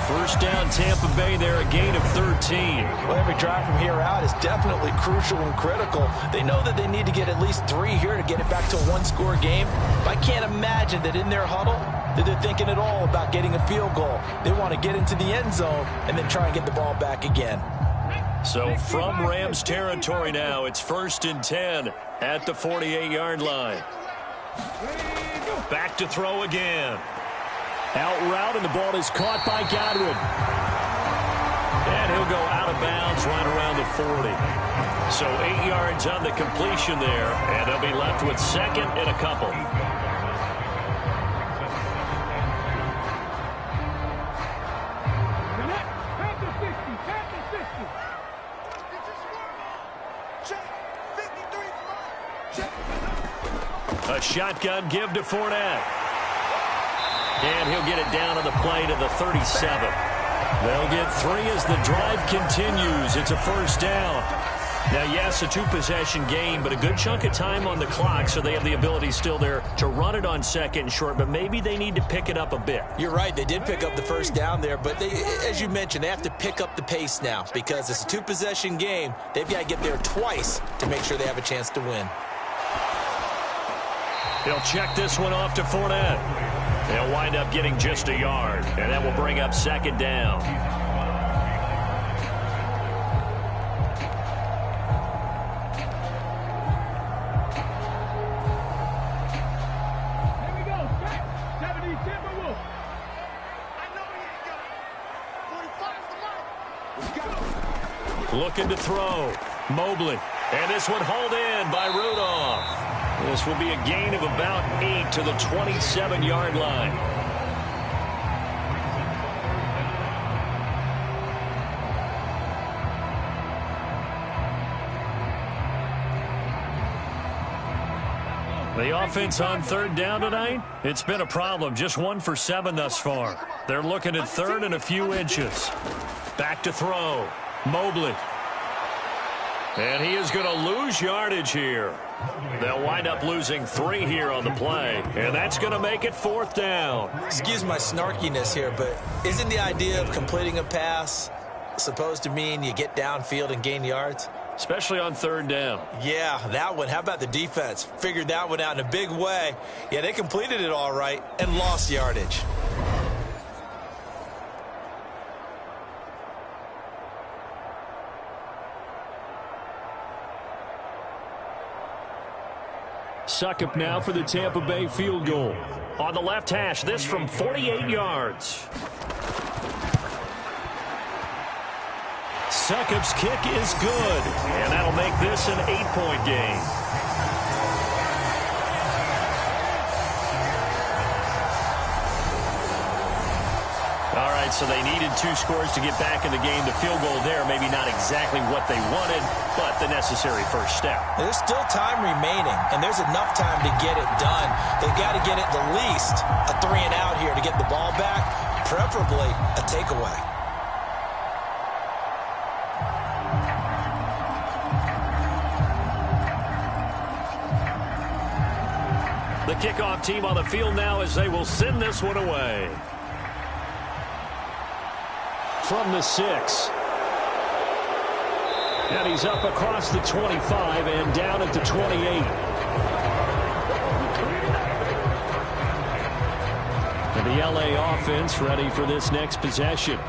First down, Tampa Bay there, a gain of 13. Well, every drive from here out is definitely crucial and critical. They know that they need to get at least 3 here to get it back to a 1-score game. But I can't imagine that in their huddle that they're thinking at all about getting a field goal. They want to get into the end zone and then try and get the ball back again. So from Rams territory now, it's 1st and 10 at the 48-yard line. Back to throw again. Out route, and the ball is caught by Godwin. And he'll go out of bounds right around the 40. So 8 yards on the completion there, and they'll be left with 2nd and a couple. A shotgun give to Fournette. And he'll get it down on the play to the 37. They'll get 3 as the drive continues. It's a 1st down. Now, yes, a 2-possession game, but a good chunk of time on the clock, so they have the ability still there to run it on 2nd and short, but maybe they need to pick it up a bit. You're right. They did pick up the 1st down there, but they, as you mentioned, they have to pick up the pace now because it's a 2-possession game. They've got to get there twice to make sure they have a chance to win. He'll check this one off to Fournette. They'll wind up getting just a yard, and that will bring up 2nd down. Here we go. 70 Timberwolves. Looking to throw. Mobley. And this one hauled in by Rudolph. This will be a gain of about 8 to the 27-yard line. The offense on 3rd down tonight, it's been a problem. Just 1 for 7 thus far. They're looking at 3rd and a few inches. Back to throw. Mobley. And he is going to lose yardage here. They'll wind up losing 3 here on the play, and that's going to make it 4th down. Excuse my snarkiness here, but isn't the idea of completing a pass supposed to mean you get downfield and gain yards? Especially on 3rd down. Yeah, that one. How about the defense? Figured that one out in a big way. Yeah, they completed it all right and lost yardage. Succop now for the Tampa Bay field goal. On the left hash, this from 48 yards. Succop's kick is good, and that'll make this an 8-point game. All right, so they needed 2 scores to get back in the game. The field goal there, maybe not exactly what they wanted, but the necessary first step. There's still time remaining, and there's enough time to get it done. They've got to get at the least a 3-and-out here to get the ball back, preferably a takeaway. The kickoff team on the field now as they will send this one away. From the 6. And he's up across the 25 and down at the 28. And the LA offense ready for this next possession.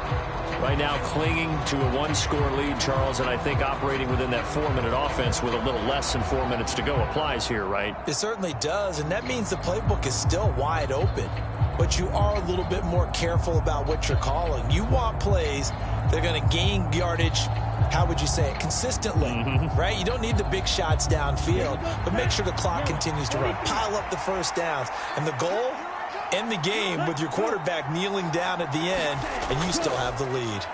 Right now clinging to a 1-score lead, Charles, and I think operating within that 4-minute offense with a little less than 4 minutes to go applies here, right? It certainly does, and that means the playbook is still wide open. But you are a little bit more careful about what you're calling. You want plays that are going to gain yardage, how would you say it, consistently, right? You don't need the big shots downfield, but make sure the clock continues to run. Pile up the first downs. And the goal, end the game with your quarterback kneeling down at the end, and you still have the lead.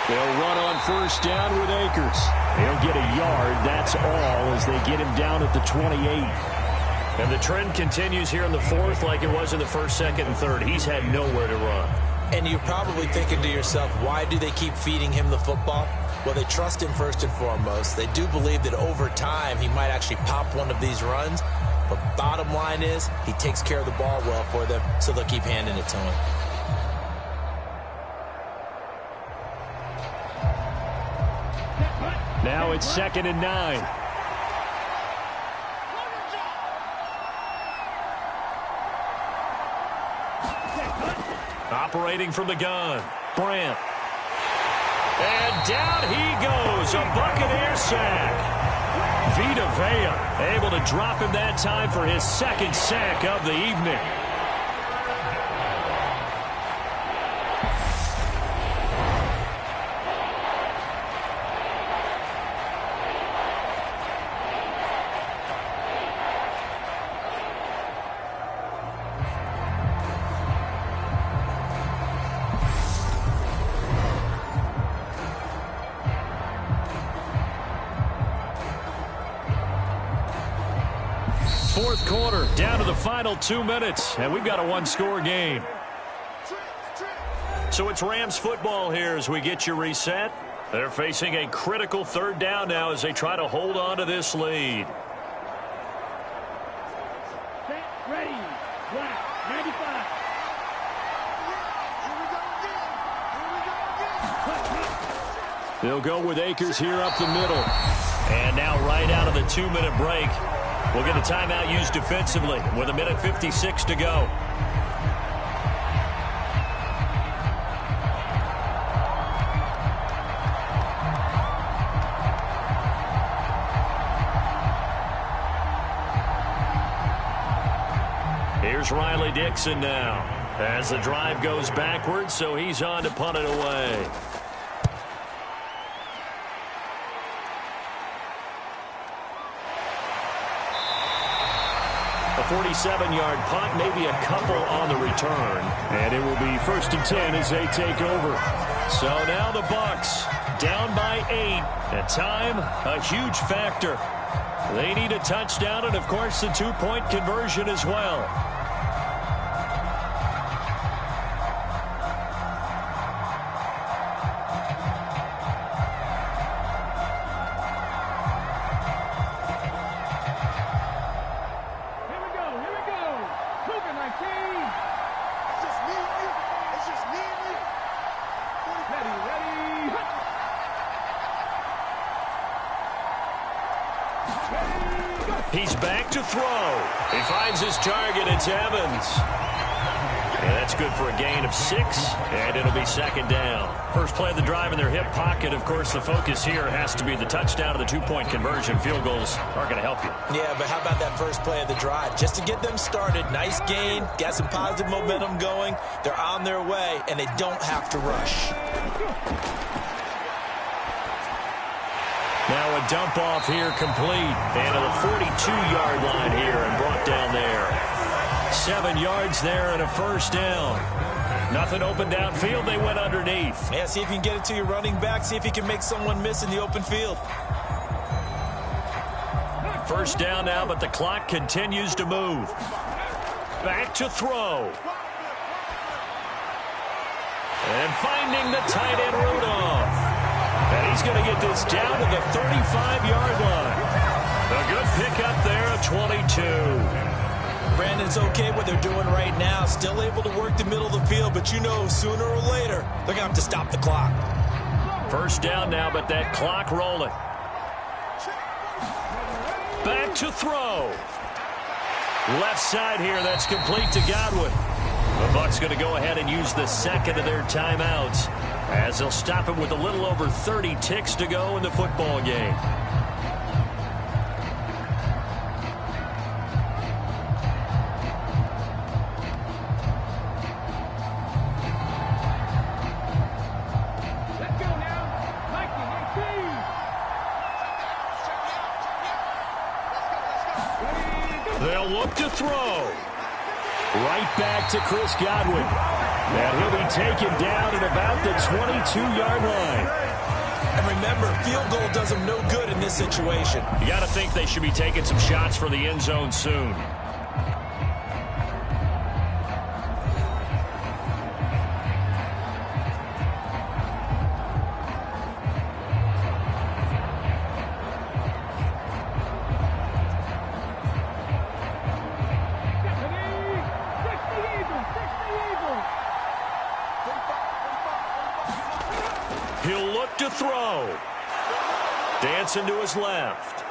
They'll run on first down with Akers. He'll get a yard, that's all, as they get him down at the 28. And the trend continues here in the 4th like it was in the 1st, 2nd, and 3rd. He's had nowhere to run. And you're probably thinking to yourself, why do they keep feeding him the football? Well, they trust him first and foremost. They do believe that over time he might actually pop one of these runs. But bottom line is he takes care of the ball well for them, so they'll keep handing it to him. Now it's 2nd and 9. Operating from the gun, Brandt. And down he goes, a Buccaneer sack. Vita Vea able to drop him that time for his 2nd sack of the evening. Fourth quarter, down to the final 2 minutes, and we've got a 1-score game. So it's Rams football here as we get you reset. They're facing a critical 3rd down now as they try to hold on to this lead. Set, ready, black, 95. They'll go with Akers here up the middle. And now right out of the 2-minute break, we'll get a timeout used defensively with 1:56 to go. Here's Riley Dixon now as the drive goes backwards, so he's on to punt it away. A 47-yard punt, maybe a couple on the return. And it will be 1st and 10 as they take over. So now the Bucs down by 8. At time, a huge factor. They need a touchdown and, of course, the 2-point conversion as well. He's back to throw. He finds his target. It's Evans. And that's good for a gain of 6, and it'll be second down. First play of the drive in their hip pocket. Of course, the focus here has to be the touchdown of the 2-point conversion. Field goals aren't going to help you. Yeah, but how about that first play of the drive? Just to get them started, nice gain, got some positive momentum going. They're on their way, and they don't have to rush. Now a dump off here complete. And to the 42-yard line here and brought down there. 7 yards there and a first down. Nothing open downfield. They went underneath. Yeah, see if you can get it to your running back. See if you can make someone miss in the open field. First down now, but the clock continues to move. Back to throw. And finding the tight end Rudolph. And he's going to get this down to the 35-yard line. A good pickup there of 22. Brandon's okay what they're doing right now. Still able to work the middle of the field, but you know sooner or later they're going to have to stop the clock. First down now, but that clock rolling. Back to throw. Left side here, that's complete to Godwin. The Bucs going to go ahead and use the second of their timeouts as they'll stop it with a little over 30 ticks to go in the football game. They'll look to throw. Right back to Chris Godwin. And he'll be taken down at about the 22-yard line. And remember, field goal does them no good in this situation. You got to think they should be taking some shots for the end zone soon. He'll look to throw. Dancing to his left.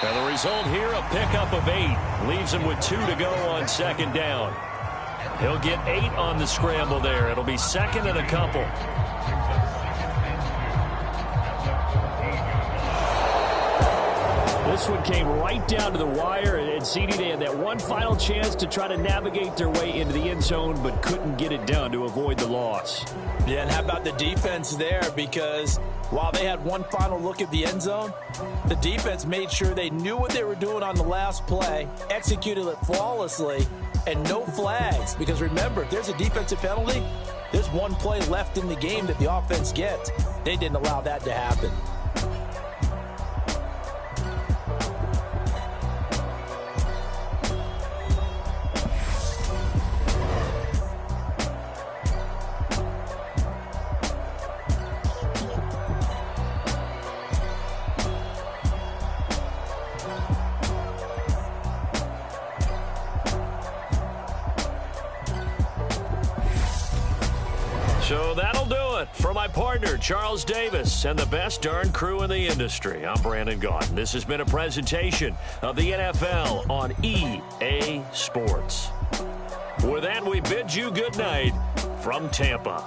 And the result here, a pickup of 8. Leaves him with 2 to go on second down. He'll get 8 on the scramble there. It'll be second and a couple. This one came right down to the wire, and CD, they had that one final chance to try to navigate their way into the end zone, but couldn't get it done to avoid the loss. Yeah, and how about the defense there? Because while they had one final look at the end zone, the defense made sure they knew what they were doing on the last play, executed it flawlessly, and no flags. Because remember, if there's a defensive penalty, there's one play left in the game that the offense gets. They didn't allow that to happen. So that'll do it for my partner, Charles Davis, and the best darn crew in the industry. I'm Brandon Gaudin. This has been a presentation of the NFL on EA Sports. With that, we bid you good night from Tampa.